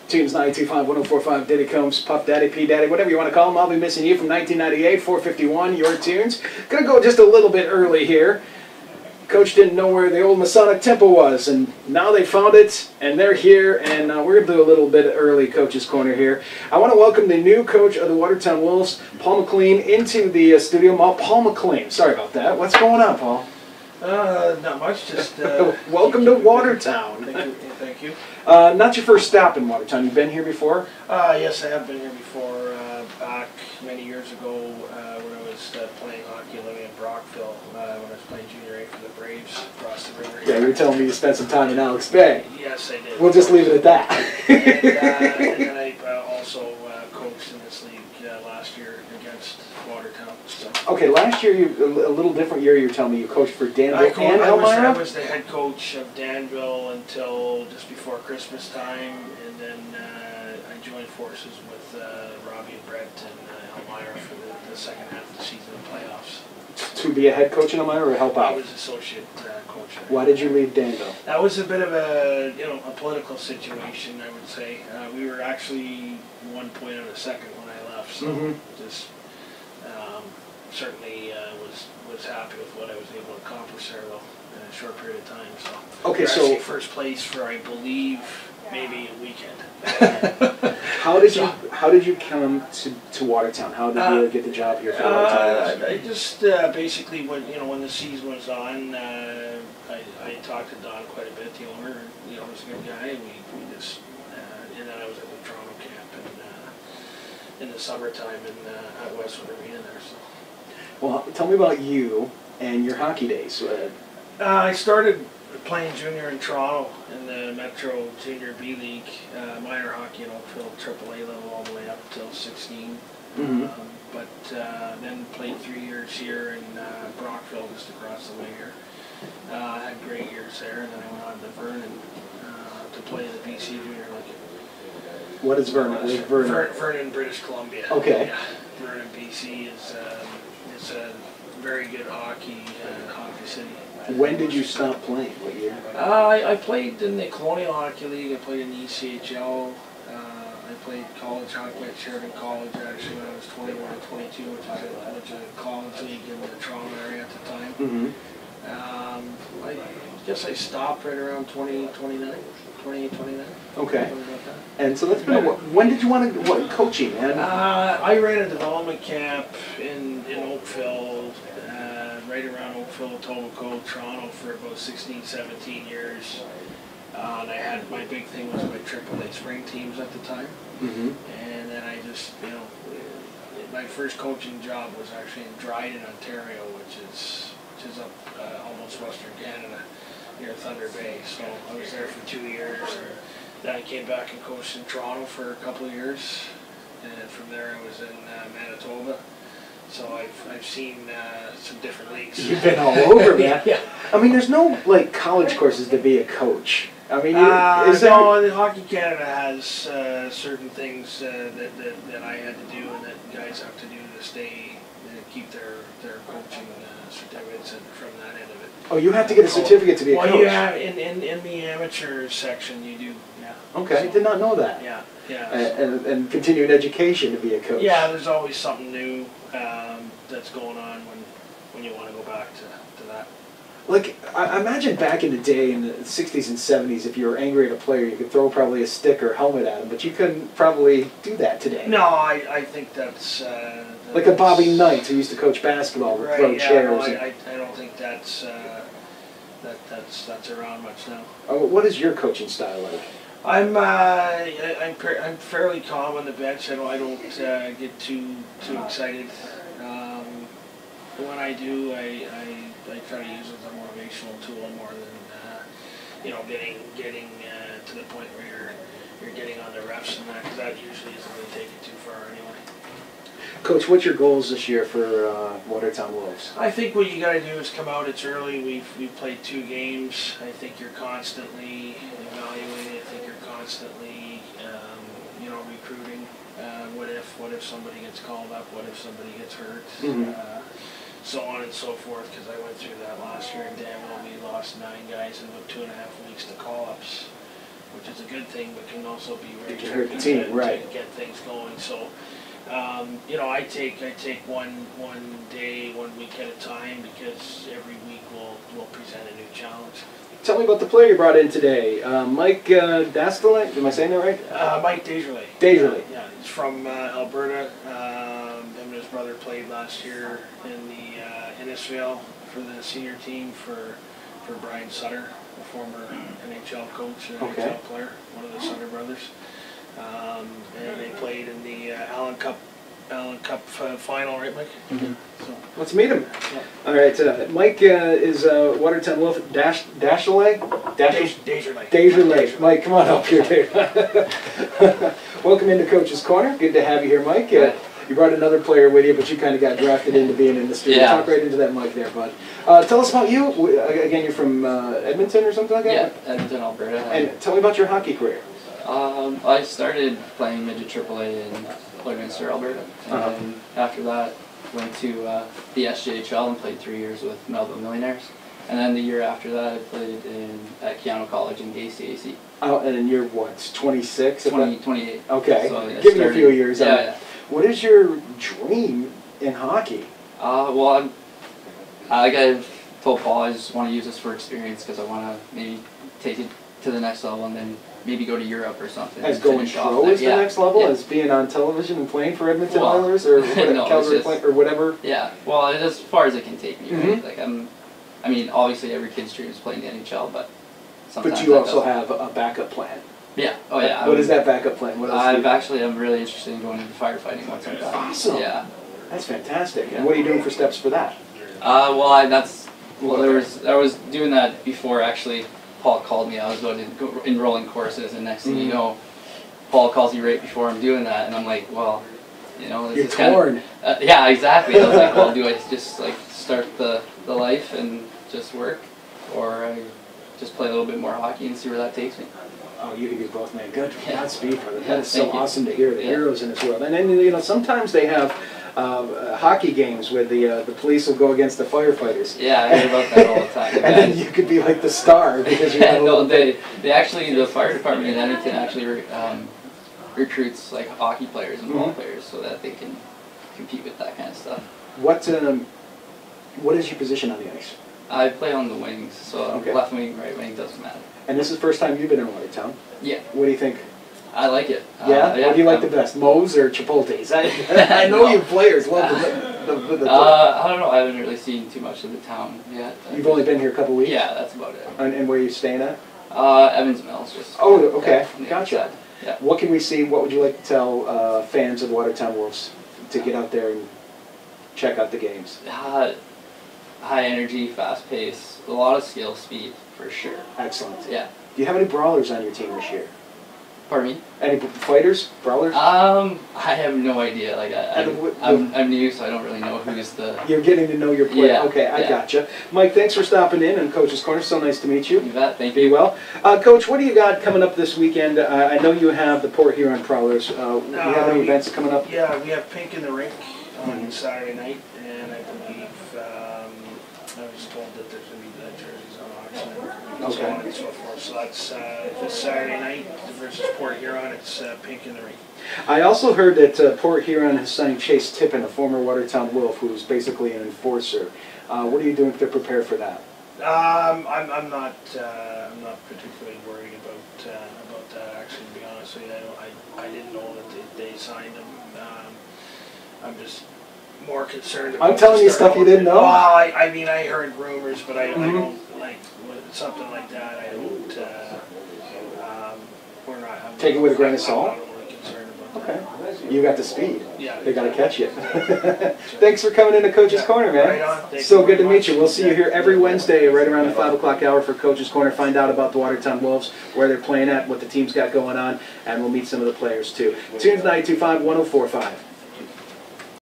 Tunes 925, 1045, Diddy Combs, Puff Daddy, P Daddy, whatever you want to call them. I'll be missing you from 1998, 451, your tunes. Gonna go just a little bit early here. Coach didn't know where the old Masonic Temple was, and now they found it, and they're here, and we're going to do a little bit early Coach's Corner here. I want to welcome the new coach of the Watertown Wolves, Paul Maclean, into the studio. Paul Maclean, sorry about that. What's going on, Paul? Not much, just... welcome to Watertown. Thank you. Thank you. Not your first stop in Watertown. You've been here before? Yes, I have been here before, back many years ago when I was playing hockey living in Brockville, when I was playing junior A for the Braves across the river. Yeah, you were telling me you spent some time in Alex Bay. Yes, I did. We'll just leave it at that. And then I also coached in this league last year against Watertown. So. Okay, last year, a little different year, you were telling me you coached for Danville and Elmira? I was the head coach of Danville until just before Christmas time, and then I joined forces with Robbie and Brett and Elmira for the second half of the season and playoffs. To be a head coach in Elmira or help out? I was associate coach. Why did you leave Danville? That was a bit of a a political situation, I would say. We were actually 1 point out of second when I left, so just certainly was happy with what I was able to accomplish there though in a short period of time. So okay, so first place for I believe maybe a weekend. How did you come to Watertown? How did you get the job here for Watertown? I just basically when the season was on, I talked to Don quite a bit, the owner, and he's a good guy, and we just and then I was at the Toronto camp in the summertime at Westwood Arena there. So. Well, tell me about you and your hockey days. I started playing junior in Toronto in the Metro Junior B League, minor hockey in Oakville, AAA level all the way up till 16. But then played 3 years here in Brockville, just across the way here. Had great years there, and then I went on to Vernon to play in the BC Junior League. What is Vernon? Vernon, British Columbia. Okay. Yeah. Vernon, BC is a very good hockey city. When did you stop playing? What year? I played in the Colonial Hockey League. I played in the ECHL. I played college hockey at Sheridan College actually when I was 21 or 22, which is a college league in the Toronto area at the time. I guess I stopped right around 28, 29. Okay. And so that's been when did you want to coaching, man? I ran a development camp in Oakville, right around Oakville, Etobicoke, Toronto for about 16, 17 years. And I had my big thing was my AAA spring teams at the time. And then I just my first coaching job was actually in Dryden, Ontario, which is up almost Western Canada, near Thunder Bay. So I was there for 2 years, and then I came back and coached in Toronto for a couple of years, and from there I was in Manitoba. So I've seen some different leagues. You've been all over, man. Yeah. I mean, there's no college courses to be a coach. I mean, no, Hockey Canada has certain things that I had to do and that guys have to do to stay, keep their coaching certificates from that end of it. Oh, you have to get a certificate to be a coach? Well, yeah, in the amateur section you do, yeah. Okay, so, I did not know that. Yeah, yeah. And continuing education to be a coach. Yeah, there's always something new that's going on when you want to go back to that. Like, I imagine back in the day, in the 60s and 70s, if you were angry at a player, you could throw probably a stick or helmet at him, but you couldn't probably do that today. No, I think that's... like a Bobby Knight who used to coach basketball with throw chairs. No, I don't think that's around much now. Oh, what is your coaching style like? I'm fairly calm on the bench. I don't get too excited. When I do, I try to use it as a motivational tool more than getting to the point where you're getting on the refs and that, because that usually isn't going to take it too far anyway. Coach, what's your goals this year for Watertown Wolves? I think what you got to do is come out. It's early. We've played 2 games. I think you're constantly evaluating. I think you're constantly recruiting. What if somebody gets called up? What if somebody gets hurt? So on and so forth. Because I went through that last year in Danville. We lost 9 guys in about 2.5 weeks to call-ups. which is a good thing, but can also be very It can hurt the tricky team, right. to get things going. So, you know, I take one day, 1 week at a time, because every week will present a new challenge. Tell me about the player you brought in today. Mike Desjarlais, am I saying that right? Mike Desjarlais. Desjarlais. Yeah, he's from Alberta. Him and his brother played last year in the Innisfail for the senior team for Brian Sutter, a former NHL coach and NHL player, one of the Sutter brothers. And they played in the Allen Cup final, right, Mike? Mm-hmm. So, let's meet him. yeah. All right, Mike is Watertown Wolf Desjarlais? Desjarlais. Desjarlais. Mike, come on up here, Dave. Welcome into Coach's Corner. Good to have you here, Mike. You brought another player with you, but you kind of got drafted into being in the studio. Yeah. Talk right into that mic there, bud. Tell us about you. Again, you're from Edmonton or something like that? Yeah, Edmonton, Alberta. And tell me about your hockey career. I started playing midget AAA in Lloydminster, Alberta, and then after that went to the SJHL and played 3 years with Melville Millionaires. And then the year after that, I played at Keanu College in ACAC. Oh, and you're what, 26? 28. Okay, So give me a few years. Yeah. What is your dream in hockey? Well, like I've told Paul, I just want to use this for experience because I want to maybe take it to the next level and then maybe go to Europe or something. As going pro is the next level? As being on television and playing for Edmonton Oilers or Calgary or whatever? Yeah, well, as far as it can take me, right? Like I mean, obviously every kid's dream is playing the NHL, but sometimes. But you also have a backup plan. Yeah. Oh yeah. What is that backup plan? What else I'm really interested in going into firefighting once I'm done. Awesome. Yeah. That's fantastic. And what are you doing for steps for that? I was doing that before actually. Paul called me. I was going to go enrolling courses, and next thing you know, Paul calls me right before I'm doing that, and I'm like, well, you know, this is torn. Yeah, exactly. I was like, well, do I just like start the life and just work, or I just play a little bit more hockey and see where that takes me? Oh, you can do both, man. Good. Yeah. Godspeed, brother. Yeah, That is so awesome to hear. The Yeah. heroes in this world. And then, you know, sometimes they have hockey games where the police will go against the firefighters. Yeah, I hear about that all the time. And then you could be like the star because you have a no, little bit. they actually, the fire department in Edmonton actually recruits like hockey players and ball players so that they can compete with that kind of stuff. What is your position on the ice? I play on the wings, so left wing, right wing, doesn't matter. And this is the first time you've been in Watertown. Yeah. What do you think? I like it. Yeah? What do you like the best, Moe's or Chipotle's? I know you players love the I don't know. I haven't really seen too much of the town yet. You've only been here a couple weeks? Yeah, that's about it. And where are you staying at? Evans Mills. Just. Oh, okay. Yeah, Gotcha. Yeah. What can we see? What would you like to tell fans of the Watertown Wolves to get out there and check out the games? High energy, fast pace, a lot of skill, speed, for sure. Excellent. Yeah. Do you have any brawlers on your team this year? Pardon me? Any fighters, brawlers? I have no idea. Like I'm new, so I don't really know who's the. You're getting to know your player. Yeah, okay, I gotcha. Mike, thanks for stopping in on Coach's Corner. So nice to meet you. You bet. Thank you. Be well. Coach, what do you got coming up this weekend? I know you have the Port Huron Prowlers. Do you have any events coming up? Yeah, we have Pink in the Rink on Saturday night, and I believe I was told that there's going to be jerseys on auction and so on and so forth. So that's this Saturday night versus Port Huron. It's Pink in the Rink. I also heard that Port Huron has signed Chase Tippin, a former Watertown Wolf, who's basically an enforcer. What are you doing to prepare for that? I'm not particularly worried about that. Actually, to be honest with you, I didn't know that they signed him. I'm just more concerned about. I'm telling you stuff you didn't know. Well, I mean, I heard rumors, but I don't like something like that. I don't. We're not. Take it with a grain of salt. I'm not really concerned about that. Okay. You got the speed. Yeah. They got to catch you. Thanks for coming into Coach's Corner, man. Right on. So good to meet you. We'll see you here every Wednesday right around the 5 o'clock hour for Coach's Corner. Find out about the Watertown Wolves, where they're playing at, what the team's got going on, and we'll meet some of the players too. Tunes 925-1045.